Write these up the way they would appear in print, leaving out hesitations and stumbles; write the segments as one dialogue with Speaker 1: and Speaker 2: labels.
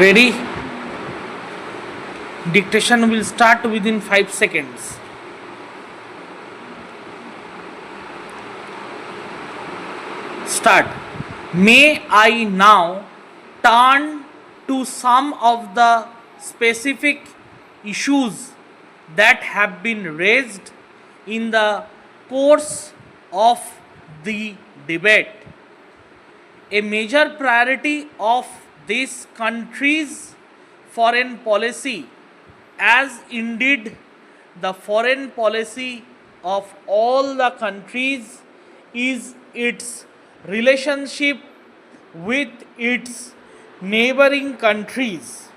Speaker 1: Ready? Dictation will start within 5 seconds. Start. May I now turn to some of the specific issues that have been raised in the course of the debate. A major priority of this country's foreign policy, as indeed the foreign policy of all the countries, is its relationship with its neighboring countries.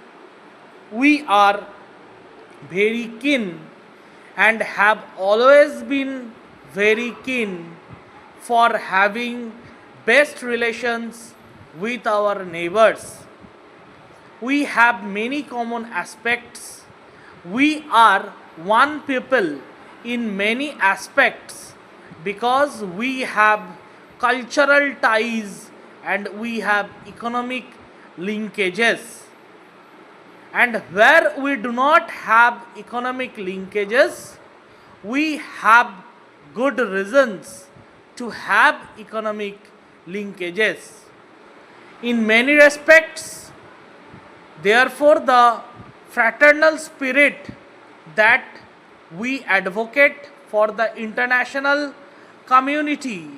Speaker 1: We are very keen and have always been very keen for having best relations with our neighbors. We have many common aspects. We are one people in many aspects because we have cultural ties and we have economic linkages. And where we do not have economic linkages, we have good reasons to have economic linkages. In many respects, therefore, the fraternal spirit that we advocate for the international community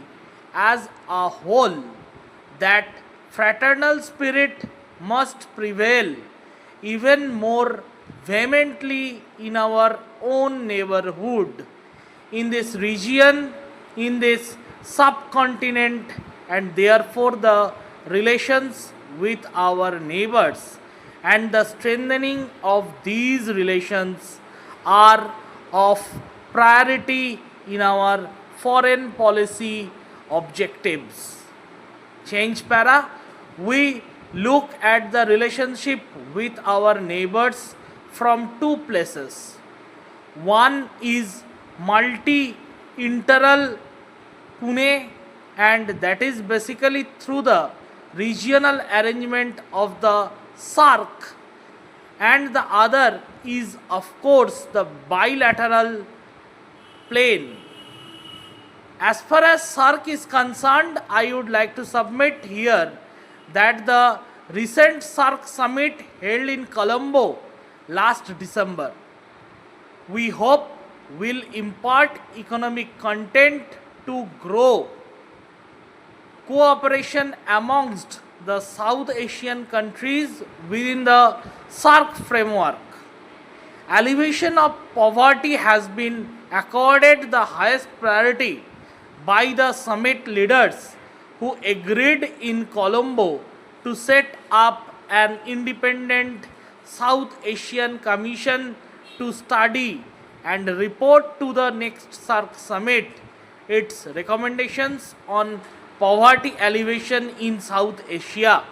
Speaker 1: as a whole, that fraternal spirit must prevail even more vehemently in our own neighborhood, in this region, in this subcontinent, and therefore the relations with our neighbors and the strengthening of these relations are of priority in our foreign policy objectives. Change para. We look at the relationship with our neighbors from two places. One is multi-interal Pune, and that is basically through the regional arrangement of the SAARC, and the other is of course the bilateral plane. As far as SAARC is concerned, I would like to submit here that the recent SAARC summit held in Colombo last December, we hope will impart economic content to grow cooperation amongst the South Asian countries within the SAARC framework. Alleviation of poverty has been accorded the highest priority by the summit leaders who agreed in Colombo to set up an independent South Asian Commission to study and report to the next SAARC summit its recommendations on poverty alleviation in South Asia.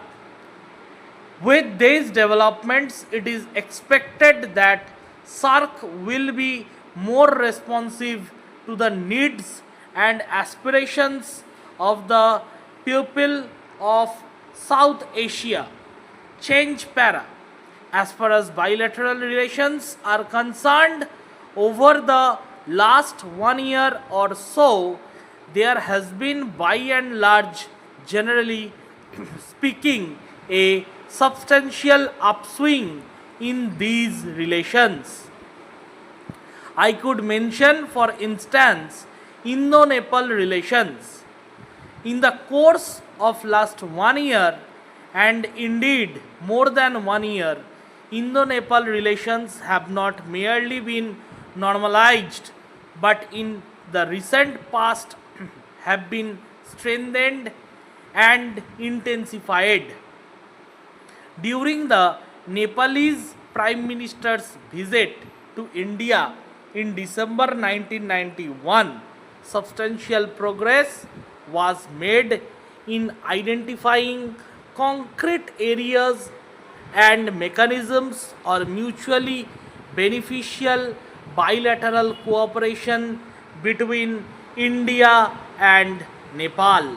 Speaker 1: With these developments, it is expected that SAARC will be more responsive to the needs and aspirations of the people of South Asia. Change para. As far as bilateral relations are concerned, over the last 1 year or so, there has been by and large, generally speaking, a substantial upswing in these relations. I could mention, for instance, Indo-Nepal relations. In the course of last 1 year, and indeed more than 1 year, Indo-Nepal relations have not merely been normalized, but in the recent past have been strengthened and intensified. During the Nepalese Prime Minister's visit to India in December 1991, substantial progress was made in identifying concrete areas and mechanisms or mutually beneficial bilateral cooperation between India and Nepal.